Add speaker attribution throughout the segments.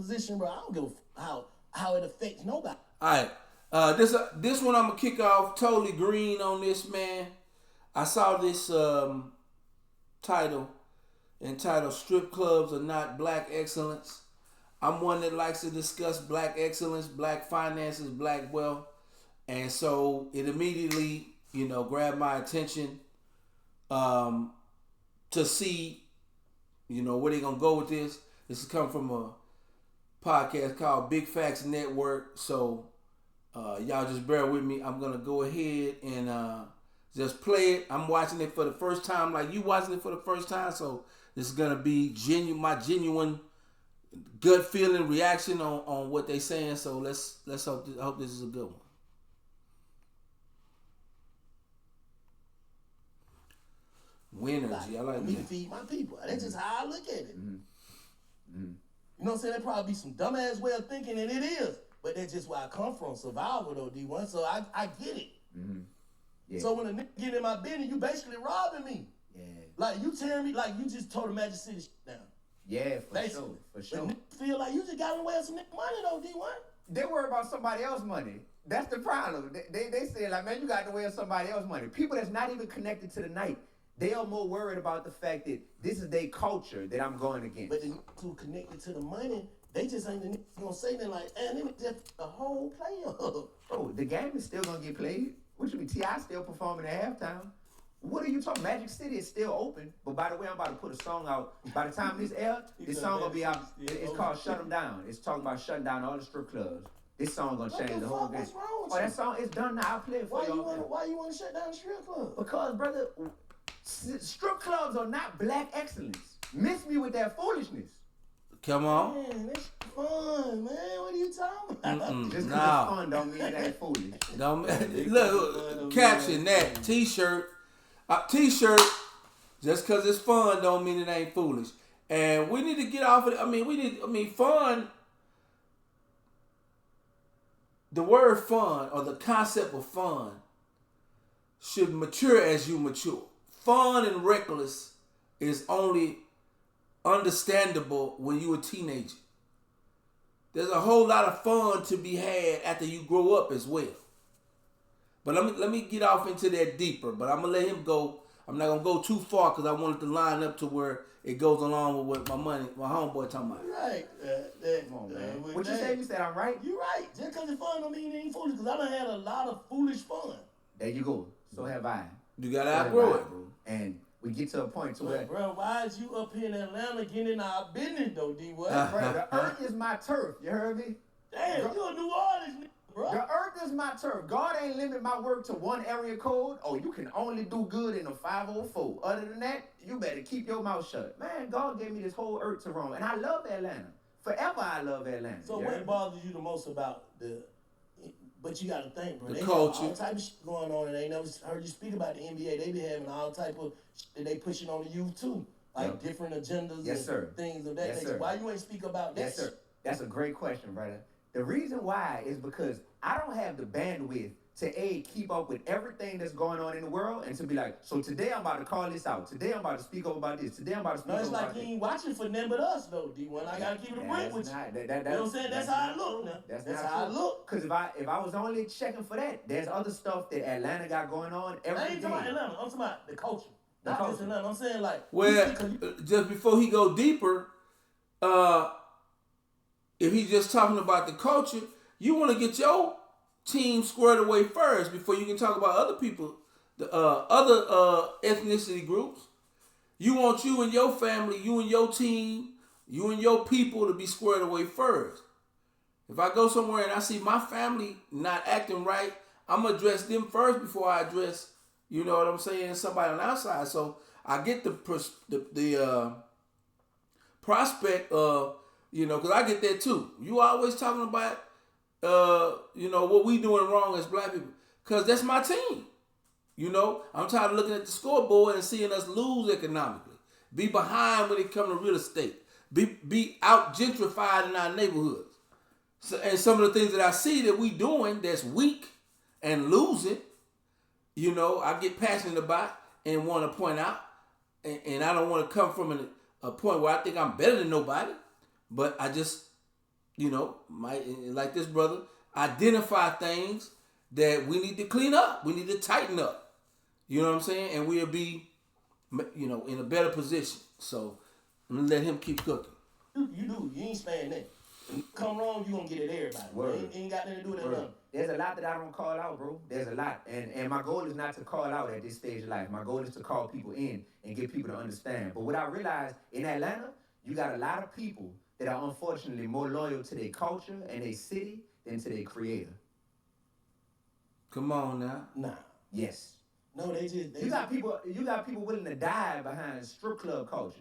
Speaker 1: position, bro, I don't give how it affects nobody.
Speaker 2: All right. This one I'm gonna kick off totally green on this, man. I saw this title entitled "Strip Clubs Are Not Black Excellence." I'm one that likes to discuss black excellence, black finances, black wealth, and so it immediately, grabbed my attention to see, where they gonna go with this. This is coming from a podcast called Big Facts Network, so y'all just bear with me. I'm gonna go ahead and just play it. I'm watching it for the first time, like you watching it for the first time, so this is gonna be my genuine gut feeling reaction on what they saying. So let's hope this is a good one. Winners, I like
Speaker 1: me
Speaker 2: that.
Speaker 1: feed my people. That's just how I look at it. Mm-hmm. Mm-hmm. You know what I'm saying? That probably be some dumbass way of thinking, and it is. But that's just where I come from, survival though, D1. So I get it. Mm-hmm. Yeah. So when a nigga get in my business, you basically robbing me. Yeah. Like you tearing me, like you just told the Magic City down.
Speaker 3: Yeah, for sure.
Speaker 1: But feel like you just got away with some nigga money though, D1.
Speaker 3: They worry about somebody else's money. That's the problem. They say like, man, you got away with somebody else's money. People that's not even connected to the night, they are more worried about the fact that this is their culture that I'm going against.
Speaker 1: But the niggas who connected to the money, they just ain't the niggas gonna say that like, man, it was just a whole player.
Speaker 3: Bro, the game is still gonna get played. What you mean? T.I. still performing at halftime. What are you talking? Magic City is still open. But by the way, I'm about to put a song out. By the time this air, this song gonna be out. It's called Shut 'Em Down. It's talking about shutting down all the strip clubs. This song gonna change the whole game.
Speaker 1: What's wrong with
Speaker 3: you? That song is done now. I'll play it for you.
Speaker 1: Why you want to shut down the strip club?
Speaker 3: Because, brother, strip clubs are not black excellence. Miss me with that foolishness.
Speaker 2: Come on.
Speaker 1: Man, that's fun, man. What are you talking about?
Speaker 3: Just because it's fun don't mean it ain't foolish.
Speaker 2: Look, caption that T-shirt. T-shirt, just because it's fun don't mean it ain't foolish. And we need to get off of it. Fun, the word fun or the concept of fun should mature as you mature. Fun and reckless is only understandable when you're a teenager. There's a whole lot of fun to be had after you grow up as well. But let me get off into that deeper. But I'm gonna let him go. I'm not gonna go too far because I want it to line up to where it goes along with what my homeboy talking about.
Speaker 1: Right.
Speaker 3: Come on, man. What you say? You said I'm right?
Speaker 1: You're right. Just because it's fun don't mean it ain't foolish. Because I done had a lot of foolish fun.
Speaker 3: There you go. So have I.
Speaker 2: You gotta outgrow it,
Speaker 3: bro. And we get to a point to where,
Speaker 1: bro, why is you up here in Atlanta getting in our business though, D? What?
Speaker 3: Bro, the earth is my turf. You heard me?
Speaker 1: Damn, you a New Orleans nigga. Bro.
Speaker 3: The earth is my turf. God ain't limit my work to one area code. Oh, you can only do good in a 504. Other than that, you better keep your mouth shut. Man, God gave me this whole earth to roam. And I love Atlanta. Forever I love Atlanta.
Speaker 1: So what bothers you the most about but you gotta think, bro.
Speaker 2: The
Speaker 1: they
Speaker 2: culture.
Speaker 1: All type of shit going on, and they never heard you speak about the NBA. They be having all type of shit that they pushing on the youth too. Like different agendas and things of that nature. Why you ain't speak about that?
Speaker 3: Yes, sir. That's a great question, brother. The reason why is because I don't have the bandwidth to keep up with everything that's going on in the world and to be like, so today I'm about to call this out. Today I'm about to speak up about this. Today I'm about to speak up about this.
Speaker 1: No, it's like you ain't watching for them but us, though, D1. I got to keep it a break with you. You know what I'm saying? That's how I look now. That's how I look.
Speaker 3: Because if I was only checking for that, there's other stuff that Atlanta got going on every day.
Speaker 1: I ain't talking about Atlanta. I'm talking about the culture. Not just Atlanta. I'm saying like...
Speaker 2: Well, just before he go deeper, if he's just talking about the culture, you want to get your team squared away first before you can talk about other people, the other ethnicity groups. You want you and your family, you and your team, you and your people to be squared away first. If I go somewhere and I see my family not acting right, I'm going to address them first before I address, you know what I'm saying, somebody on the outside. So I get the prospect of, because I get that too. You always talking about, what we doing wrong as black people. Because that's my team. I'm tired of looking at the scoreboard and seeing us lose economically. Be behind when it comes to real estate. Be out gentrified in our neighborhoods. So, and some of the things that I see that we doing that's weak and losing, I get passionate about and want to point out. And I don't want to come from a point where I think I'm better than nobody. But I just you know, like this brother, identify things that we need to clean up. We need to tighten up. You know what I'm saying? And we'll be, you know, in a better position. So I'm gonna let him keep cooking.
Speaker 1: You do. You ain't sparing that. Come wrong, you gonna get it everybody.
Speaker 3: Word.
Speaker 1: Ain't got nothing to do with that. Nothing.
Speaker 3: There's a lot that I don't call out, bro. There's a lot. And my goal is not to call out at this stage of life. My goal is to call people in and get people to understand. But what I realized in Atlanta, you got a lot of people that are unfortunately more loyal to their culture and their city than to their creator.
Speaker 2: Come on now.
Speaker 1: Nah.
Speaker 3: Yes.
Speaker 1: No, they
Speaker 3: You got people willing to die behind strip club culture.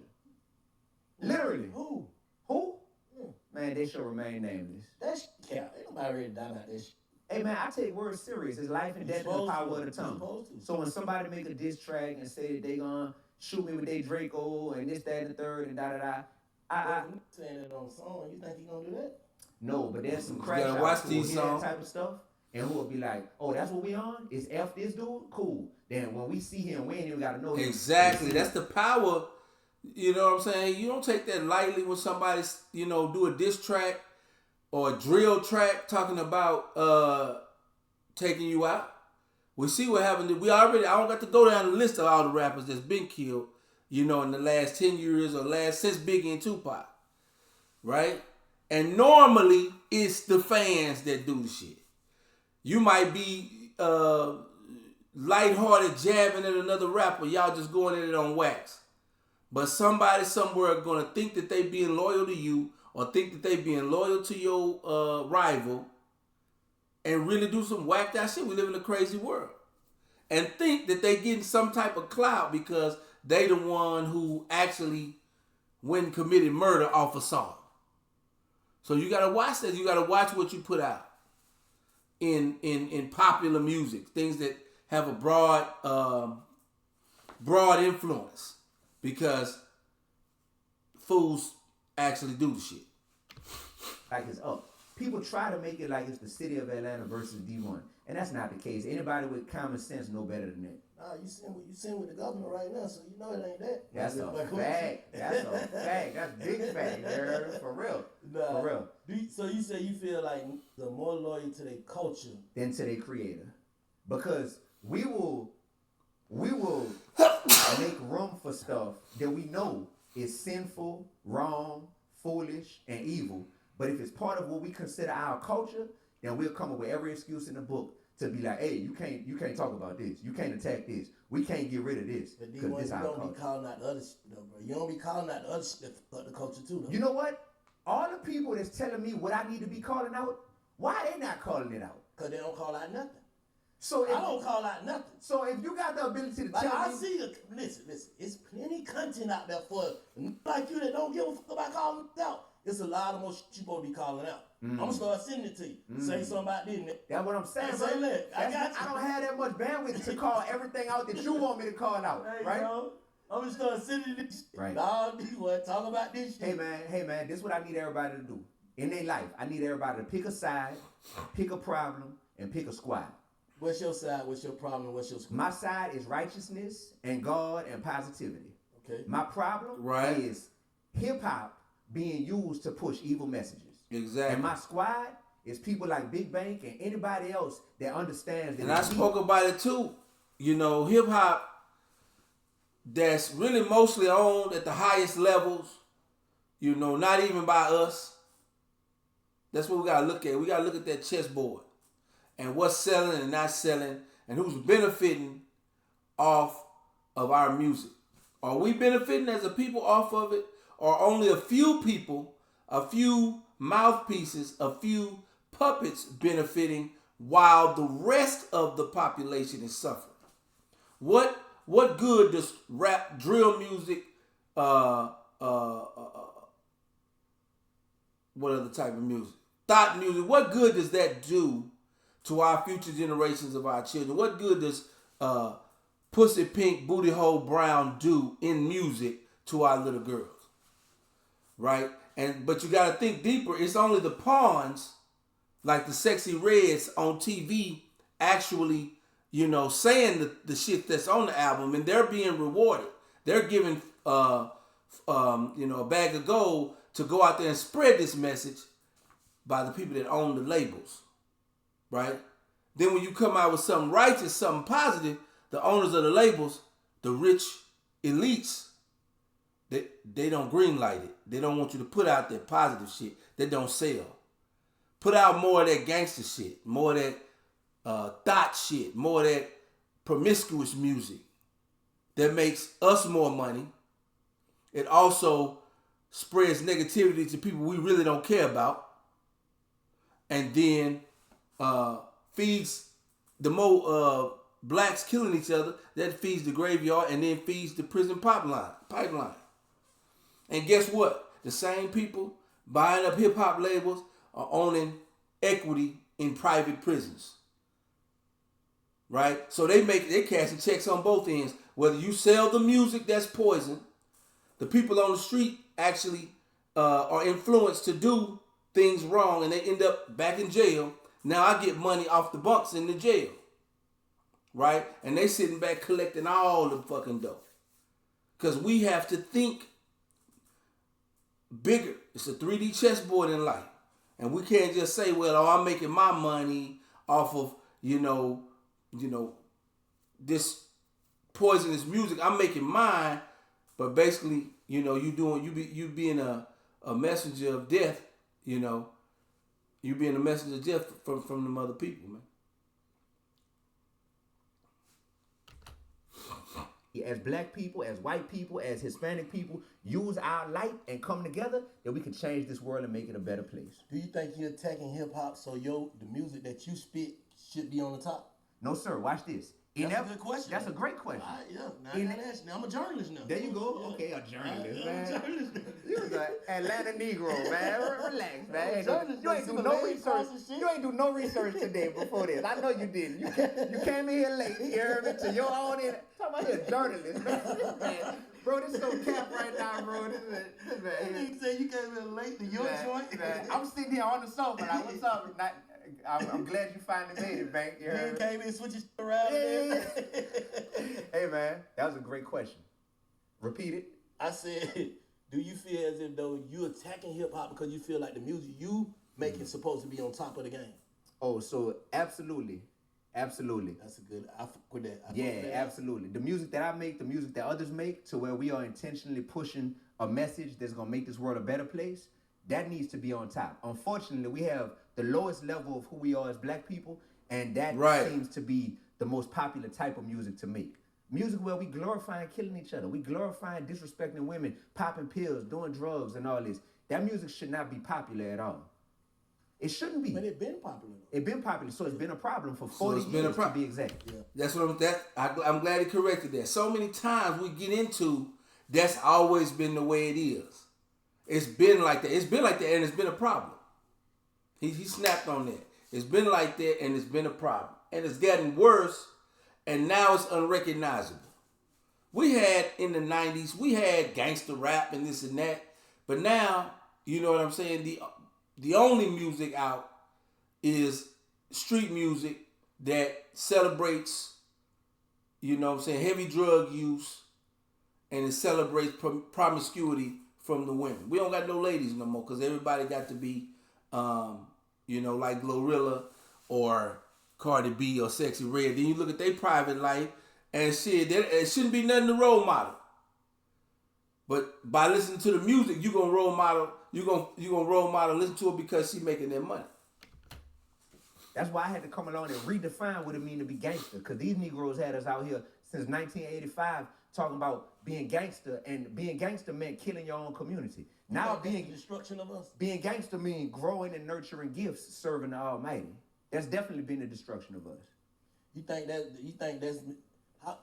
Speaker 3: Literally.
Speaker 1: Who? Yeah.
Speaker 3: Man, they should remain nameless.
Speaker 1: That's cap. Ain't nobody ready to die about this shit.
Speaker 3: Hey man, I take words serious. It's life and death and the power of the tongue. So when somebody make a diss track and say that they gonna shoot me with their Draco and this, that, and the third and da-da-da, I
Speaker 1: saying that on the song, you think he gonna do that?
Speaker 3: No, but there's some crash
Speaker 2: gotta watch
Speaker 3: outs who will
Speaker 2: these
Speaker 3: hear that
Speaker 2: songs.
Speaker 3: type of stuff and who will be like, oh, that's what we on? Is F this dude? Cool. Then when we see him, we ain't even gotta know him.
Speaker 2: Exactly. That's the power. You know what I'm saying? You don't take that lightly when somebody's, you know, do a diss track or a drill track talking about taking you out. We see what happened. I don't got to go down the list of all the rappers that's been killed, you know, in the last 10 years or since Biggie and Tupac. Right? And normally it's the fans that do the shit. You might be lighthearted jabbing at another rapper, y'all just going at it on wax. But somebody somewhere gonna think that they being loyal to you or think that they being loyal to your rival and really do some whacked out shit. We live in a crazy world. And think that they getting some type of clout because they the one who actually went and committed murder off a song. So you gotta watch that. You gotta watch what you put out in popular music. Things that have a broad influence. Because fools actually do the shit.
Speaker 3: Like it's up. People try to make it like it's the city of Atlanta versus D1. And that's not the case. Anybody with common sense know better than that.
Speaker 1: Nah, you sitting with the governor right now, so you know it ain't that.
Speaker 3: That's a fact. That's a fact. That's big fact, girl. For real.
Speaker 1: Nah,
Speaker 3: For real.
Speaker 1: So you say you feel like they're more loyal to their culture
Speaker 3: Than to their creator. Because we will make room for stuff that we know is sinful, wrong, foolish, and evil. But if it's part of what we consider our culture, then we'll come up with every excuse in the book to be like, hey, you can't talk about this. You can't attack this. We can't get rid of this.
Speaker 1: Because you don't be calling out the other shit, though, bro. You don't be calling out the other shit but the culture, too, though.
Speaker 3: You know what? All the people that's telling me what I need to be calling out, why they not calling it out?
Speaker 1: Because they don't call out nothing.
Speaker 3: So
Speaker 1: I don't call out nothing.
Speaker 3: So if you got the ability to
Speaker 1: like,
Speaker 3: tell
Speaker 1: I
Speaker 3: me...
Speaker 1: see listen, it's plenty content out there for like you that don't give a fuck about calling it out. It's a lot of more shit you supposed to be calling out. I'm going to start sending it to you. Say something about this.
Speaker 3: That's what I'm saying,
Speaker 1: say
Speaker 3: bro.
Speaker 1: that. I got you.
Speaker 3: I don't have that much bandwidth to call everything out that you want me to call out, right?
Speaker 1: Bro. I'm going to start sending this shit.
Speaker 3: Right.
Speaker 1: Nah, you want to talk about this shit.
Speaker 3: Hey man, this is what I need everybody to do. In their life, I need everybody to pick a side, pick a problem, and pick a squad.
Speaker 1: What's your side? What's your problem? What's your squad?
Speaker 3: My side is righteousness and God and positivity.
Speaker 1: Okay.
Speaker 3: My problem is hip-hop being used to push evil messages.
Speaker 2: Exactly.
Speaker 3: And my squad is people like Big Bank and anybody else that understands that.
Speaker 2: And I spoke about it too. You know, hip hop that's really mostly owned at the highest levels, you know, not even by us. That's what we gotta look at. We gotta look at that chessboard and what's selling and not selling and who's benefiting off of our music. Are we benefiting as a people off of it? Or only a few people, a few mouthpieces, a few puppets benefiting while the rest of the population is suffering? What good does rap, drill music, what other type of music? Thought music, what good does that do to our future generations of our children? What good does Pussy Pink, Booty Hole Brown do in music to our little girls? Right? But you got to think deeper. It's only the pawns, like the Sexy Reds on TV, actually, you know, saying the shit that's on the album, and they're being rewarded. They're given, you know, a bag of gold to go out there and spread this message, by the people that own the labels, right? Then when you come out with something righteous, something positive, the owners of the labels, the rich elites, they don't greenlight it. They don't want you to put out that positive shit that don't sell. Put out more of that gangster shit, more of that thought shit, more of that promiscuous music that makes us more money. It also spreads negativity to people we really don't care about. And then feeds the more blacks killing each other, that feeds the graveyard and then feeds the prison pipeline. And guess what? The same people buying up hip-hop labels are owning equity in private prisons. Right? So they cashing checks on both ends. Whether you sell the music that's poison, the people on the street actually are influenced to do things wrong and they end up back in jail. Now I get money off the bunks in the jail. Right? And they sitting back collecting all the fucking dough. Because we have to think bigger. It's a 3D chessboard in life. And we can't just say, well, oh, I'm making my money off of, this poisonous music. I'm making mine. But basically, you being a messenger of death, you being a messenger of death from them other people, man.
Speaker 3: As black people, as white people, as Hispanic people, use our light and come together, that we can change this world and make it a better place.
Speaker 1: Do you think you're attacking hip hop so the music that you spit should be on the top?
Speaker 3: No, sir. Watch this.
Speaker 1: That's a good question.
Speaker 3: That's a great question.
Speaker 1: Now I'm a journalist now.
Speaker 3: There you go.
Speaker 1: Yeah.
Speaker 3: Okay, a journalist,
Speaker 1: I'm
Speaker 3: man.
Speaker 1: a journalist.
Speaker 3: You was an Atlanta Negro, man. Relax, man. You ain't do
Speaker 1: Some
Speaker 3: no
Speaker 1: amazing
Speaker 3: research.
Speaker 1: classes, shit.
Speaker 3: You ain't do no research today before this. I know you didn't. You came in here late. You heard me to your own in. Talking about a journalist, man. Bro, this is so cap right now, bro. This man.
Speaker 1: You say you came in late to your joint.
Speaker 3: Man. I'm sitting here on the sofa like, what's up? I'm glad you finally made it, Bank. You heard me?
Speaker 1: came in switching around.
Speaker 3: Hey, man, that was a great question. Repeat it.
Speaker 1: I said, do you feel as if though you attacking hip hop because you feel like the music you making supposed to be on top of the game?
Speaker 3: Oh, so absolutely. That's a good. I fuck with that. Absolutely. The music that I make, the music that others make, to where we are intentionally pushing a message that's gonna make this world a better place, that needs to be on top. Unfortunately, we have the lowest level of who we are as black people, and that seems to be the most popular type of music to make. Music where we glorifying killing each other. We glorifying disrespecting women, popping pills, doing drugs, and all this. That music should not be popular at all. It shouldn't be.
Speaker 1: But it's been popular.
Speaker 3: It's been popular, so it's been a problem for 40 years to be exact.
Speaker 1: Yeah.
Speaker 2: That's what I'm glad he corrected that. So many times we get into, that's always been the way it is. It's been like that. It's been like that, and it's been a problem. He snapped on that. It's been like that, and it's been a problem. And it's gotten worse, and now it's unrecognizable. We had, in the 90s, we had gangster rap and this and that. But now, you know what I'm saying? The only music out is street music that celebrates, you know what I'm saying, heavy drug use, and it celebrates promiscuity from the women. We don't got no ladies no more because everybody got to be, like Glorilla or Cardi B or Sexy Red. Then you look at their private life and shit, it shouldn't be nothing to role model. But by listening to the music, you're gonna role model. You're gonna role model. Listen to it because she's making that money.
Speaker 3: That's why I had to come along and redefine what it means to be gangster. Because these Negroes had us out here since 1985 talking about being gangster, and being gangster meant killing your own community. Now being
Speaker 1: destruction of us.
Speaker 3: Being gangster means growing and nurturing gifts, serving the Almighty. That's definitely been the destruction of us.
Speaker 1: You think that's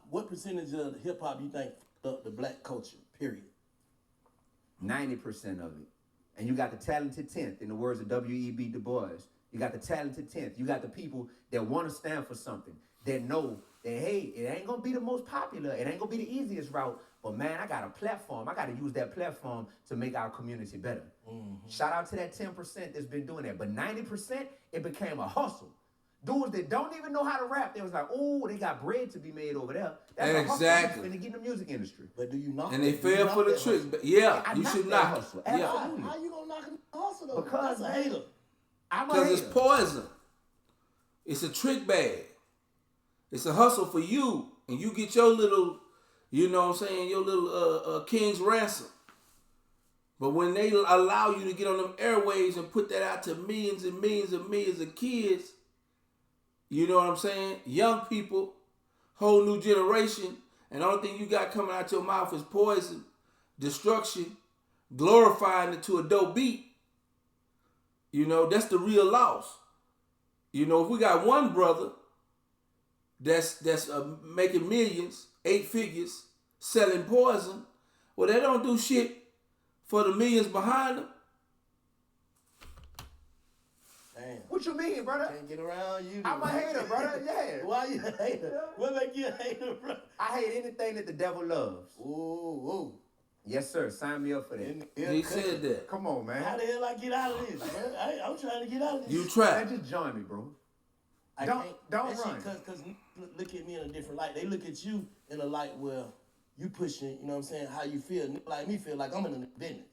Speaker 1: what percentage of hip hop you think the black culture? Period.
Speaker 3: 90% of it. And you got the talented 10th, in the words of W.E.B. Du Bois. You got the talented 10th. You got the people that want to stand for something, that know that, hey, it ain't going to be the most popular. It ain't going to be the easiest route. But, man, I got a platform. I got to use that platform to make our community better. Mm-hmm. Shout out to that 10% that's been doing that. But 90%, it became a hustle. Dudes that don't even know how to rap, they was like, oh, they got bread to be made over there. That's
Speaker 2: exactly.
Speaker 3: a hustle to get in the music industry.
Speaker 1: But do you knock
Speaker 2: and they fell for the trick. Yeah, you should knock it.
Speaker 3: Yeah.
Speaker 1: How you gonna knock a hustle though?
Speaker 3: Because
Speaker 1: that's a hater.
Speaker 2: Because it's poison. It's a trick bag. It's a hustle for you. And you get your little, you know what I'm saying, your little king's ransom. But when they allow you to get on them airwaves and put that out to millions and millions and millions of kids, you know what I'm saying? Young people, whole new generation, and the only thing you got coming out your mouth is poison, destruction, glorifying it to a dope beat. You know, that's the real loss. You know, if we got one brother that's making millions, 8 figures, selling poison, well, they don't do shit for the millions behind them.
Speaker 1: Damn.
Speaker 3: What you mean, brother?
Speaker 1: Can't get around you.
Speaker 3: I'm a hater, brother. Yeah.
Speaker 1: Why you a hater? What make you a hater, bro?
Speaker 3: I hate anything that the devil loves.
Speaker 1: Ooh.
Speaker 3: Yes, sir. Sign me up for that.
Speaker 2: He said that.
Speaker 3: Come on, man.
Speaker 1: How the hell I get out of this, man? I'm trying to get out of this.
Speaker 2: You
Speaker 3: Man,
Speaker 2: try.
Speaker 3: just join me, bro.
Speaker 1: I
Speaker 3: Don't
Speaker 1: can't.
Speaker 3: run.
Speaker 1: Because look at me in a different light. They look at you in a light where you pushing, you know what I'm saying, how you feel. Like me feel like I'm in the business.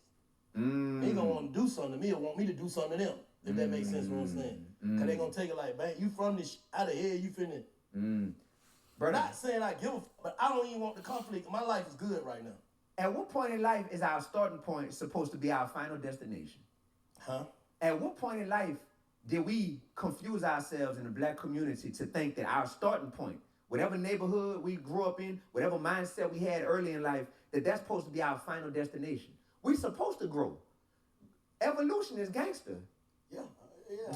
Speaker 1: They gonna want to do something to me or want me to do something to them. If that makes sense what I'm saying. Because they gonna take it like, bang, you from this out of here, you finna.
Speaker 3: Brother,
Speaker 1: Not saying I give a fuck, but I don't even want the conflict. My life is good right now.
Speaker 3: at what point in life is our starting point supposed to be our final destination?
Speaker 1: Huh?
Speaker 3: At what point in life did we confuse ourselves in the black community to think that our starting point, whatever neighborhood we grew up in, whatever mindset we had early in life, that's supposed to be our final destination? We're supposed to grow. Evolution is gangster.
Speaker 1: Yeah.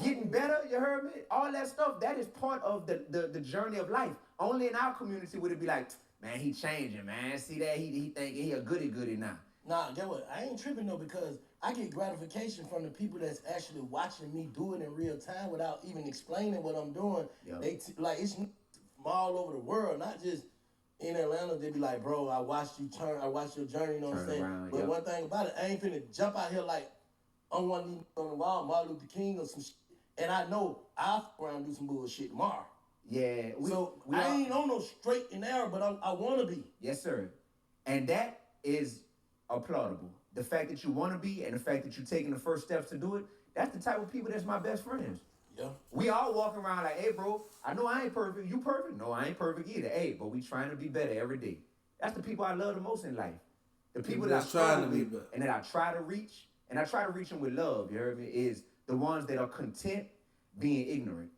Speaker 3: Getting better, you heard me? All that stuff, that is part of the journey of life. Only in our community would it be like, man, he changing, man. See that? He thinking he a goody now.
Speaker 1: Nah, get what? I ain't tripping though because I get gratification from the people that's actually watching me do it in real time without even explaining what I'm doing.
Speaker 3: Yep.
Speaker 1: They like it's from all over the world, not just in Atlanta. They be like, bro, I watched you turn, I watched your journey. You know what I'm
Speaker 3: Turn
Speaker 1: saying?
Speaker 3: around,
Speaker 1: But
Speaker 3: yep.
Speaker 1: one thing about it, I ain't finna jump out here like I'm one of these on the wall, Martin Luther King or some shit, and I know I'll f around and do some bullshit tomorrow.
Speaker 3: Yeah.
Speaker 1: I ain't on no straight and narrow, but I want to be.
Speaker 3: Yes, sir. And that is applaudable. The fact that you want to be and the fact that you're taking the first steps to do it, that's the type of people that's my best friends.
Speaker 1: Yeah.
Speaker 3: We all walk around like, hey, bro, I know I ain't perfect. You perfect? No, I ain't perfect either. Hey, but we trying to be better every day. That's the people I love the most in life. The people that I
Speaker 2: That's trying to
Speaker 3: struggle
Speaker 2: be
Speaker 3: with
Speaker 2: better.
Speaker 3: and that I try to reach, and I try to reach them with love, you heard me, is the ones that are content being ignorant.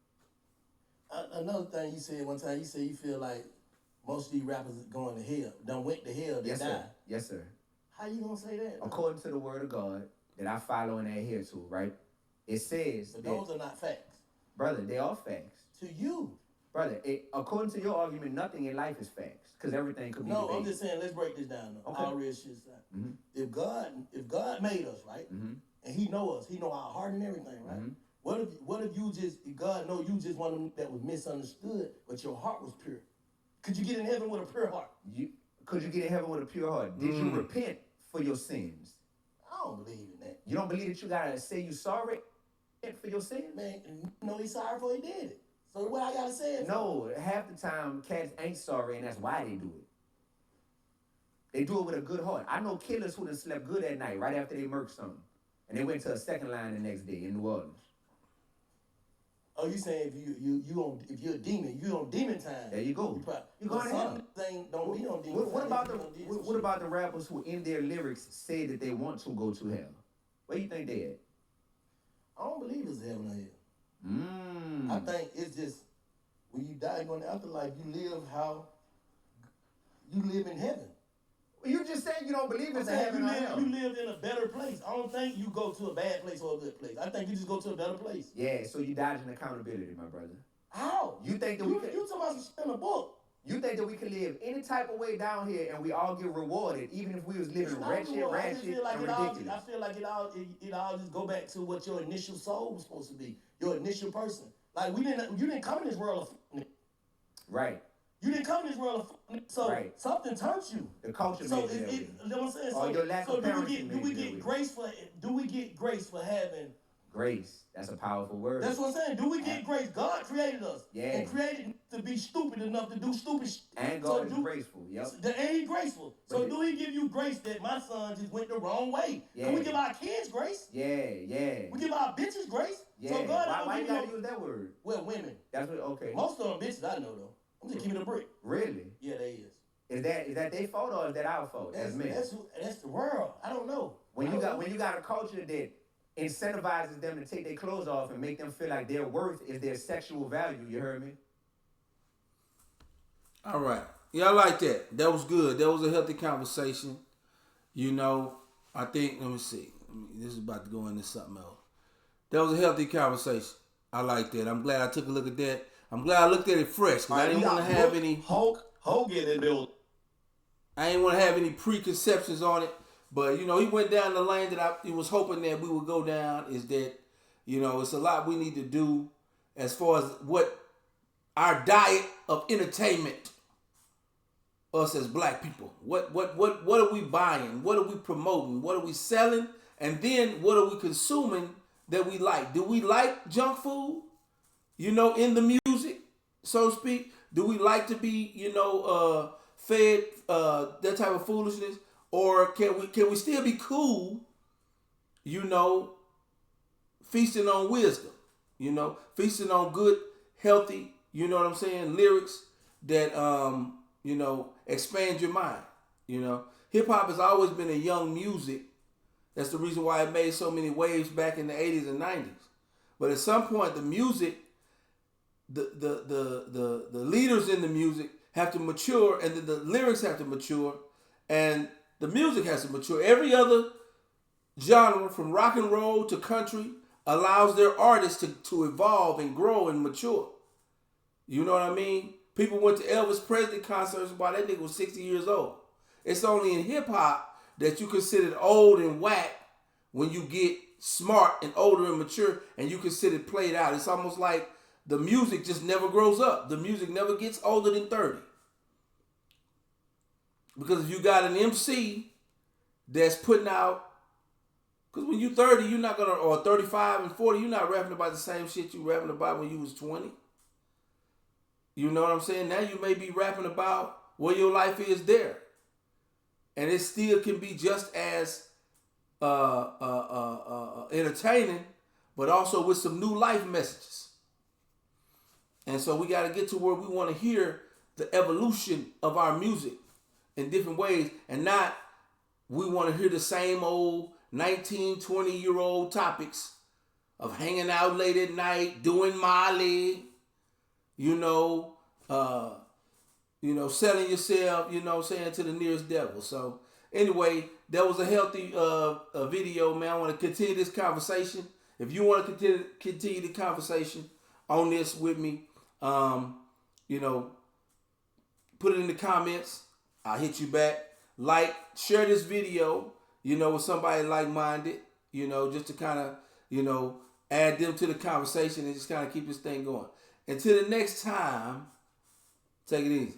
Speaker 1: Another thing you said one time, you said you feel like most of these rappers going to hell, done went to hell, they
Speaker 3: Yes,
Speaker 1: died.
Speaker 3: sir. Yes, sir.
Speaker 1: How you gonna say that?
Speaker 3: According to the word of God that I follow and adhere to, right? It says
Speaker 1: But
Speaker 3: that,
Speaker 1: those are not facts.
Speaker 3: brother, they are facts.
Speaker 1: To you.
Speaker 3: Brother, according to your argument, nothing in life is facts. Because everything could be
Speaker 1: No,
Speaker 3: debated.
Speaker 1: I'm just saying, let's break this down though.
Speaker 3: Okay.
Speaker 1: All real shit aside.
Speaker 3: Mhm.
Speaker 1: If God made us, right?
Speaker 3: Mhm.
Speaker 1: And he know us, he know our heart and everything, right?
Speaker 3: Mhm.
Speaker 1: What if you just, if God know you just one of them that was misunderstood, but your heart was pure? Could you get in heaven with a pure heart?
Speaker 3: Could you get in heaven with a pure heart? Did you repent for your sins?
Speaker 1: I don't believe in that.
Speaker 3: You don't believe that you gotta say you sorry for your sins?
Speaker 1: Man, you know he's sorry for he did it. So what I gotta say is
Speaker 3: No, half the time cats ain't sorry, and that's why they do it. They do it with a good heart. I know killers who done slept good at night right after they murked something, and they went to a second line the next day in New Orleans.
Speaker 1: Oh, you saying if you're a demon, you on demon time.
Speaker 3: There you go. You going to hell.
Speaker 1: Don't be on demon
Speaker 3: What
Speaker 1: time.
Speaker 3: about
Speaker 1: You on demon
Speaker 3: what
Speaker 1: shit.
Speaker 3: about the rappers who in their lyrics say that they want to go to hell? Where you think they at?
Speaker 1: I don't believe it's heaven or hell. I think it's just when you die on the afterlife, you live in heaven.
Speaker 3: You just said you don't believe it's a heaven or hell.
Speaker 1: You lived in a better place. I don't think you go to a bad place or a good place. I think you just go to a better place.
Speaker 3: Yeah, so you dodging accountability, my brother.
Speaker 1: How?
Speaker 3: You think that
Speaker 1: you talking about some shit in a book?
Speaker 3: You think that we can live any type of way down here and we all get rewarded, even if we was living ratchet, and ridiculous?
Speaker 1: I feel like it all just go back to what your initial soul was supposed to be. Your initial person. Like you didn't come in this world of
Speaker 3: Right.
Speaker 1: You didn't come in this world of so
Speaker 3: Right.
Speaker 1: something turned you.
Speaker 3: The culture
Speaker 1: So
Speaker 3: made you that way.
Speaker 1: you know what I'm saying?
Speaker 3: Or your lack of
Speaker 1: do we
Speaker 3: parenting
Speaker 1: get
Speaker 3: made you that way.
Speaker 1: grace for having
Speaker 3: Grace. That's a powerful word.
Speaker 1: That's what I'm saying. Do we get grace? God created us.
Speaker 3: Yeah.
Speaker 1: And created to be stupid enough to do stupid shit.
Speaker 3: And God is graceful. Yep.
Speaker 1: And he graceful. So do he give you grace that my son just went the wrong way?
Speaker 3: Yeah.
Speaker 1: Can we give our kids grace?
Speaker 3: Yeah.
Speaker 1: We give our bitches grace?
Speaker 3: Yeah.
Speaker 1: So God,
Speaker 3: why you gotta use that word?
Speaker 1: Well, women.
Speaker 3: That's what, okay.
Speaker 1: Most of them bitches I know though. I'm just keeping it a brick.
Speaker 3: Really?
Speaker 1: Yeah, they is.
Speaker 3: Is that their fault or is that our fault?
Speaker 1: That's the world. I don't know. When you
Speaker 3: got a culture that incentivizes them to take their clothes off and make them feel like their worth is their sexual value, you heard me?
Speaker 2: All right. Yeah, I like that. That was good. That was a healthy conversation. You know, I think, let me see. This is about to go into something else. That was a healthy conversation. I like that. I'm glad I took a look at that. I'm glad I looked at it fresh because I didn't want to have any...
Speaker 1: Hogan in build.
Speaker 2: I didn't want to have any preconceptions on it. But, you know, he went down the lane that he was hoping that we would go down is that, you know, it's a lot we need to do as far as what our diet of entertainment, us as black people. What are we buying? What are we promoting? What are we selling? And then what are we consuming that we like? Do we like junk food, you know, in the music, so to speak? Do we like to be, you know, fed that type of foolishness? Or can we still be cool, you know, feasting on wisdom, you know, feasting on good, healthy, you know what I'm saying, lyrics that, you know, expand your mind, you know. Hip-hop has always been a young music. That's the reason why it made so many waves back in the 80s and 90s. But at some point, the music, the leaders in the music have to mature, and the lyrics have to mature, and the music has to mature. Every other genre, from rock and roll to country, allows their artists to evolve and grow and mature. You know what I mean? People went to Elvis Presley concerts while that nigga was 60 years old. It's only in hip-hop that you consider old and whack when you get smart and older and mature and you consider it played out. It's almost like the music just never grows up. The music never gets older than 30. Because if you got an MC that's putting out, because when you're 30, you're not going to, or 35 and 40, you're not rapping about the same shit you rapping about when you was 20. You know what I'm saying? Now you may be rapping about where your life is there. And it still can be just as entertaining, but also with some new life messages. And so we got to get to where we want to hear the evolution of our music in different ways, and not we want to hear the same old 19, 20-year-old topics of hanging out late at night, doing Molly, selling yourself, saying, to the nearest devil. So anyway, that was a healthy video, man. I want to continue this conversation. If you want to continue the conversation on this with me, put it in the comments. I'll hit you back. Like, share this video, with somebody like-minded, just to kind of, add them to the conversation and just kind of keep this thing going. Until the next time, take it easy.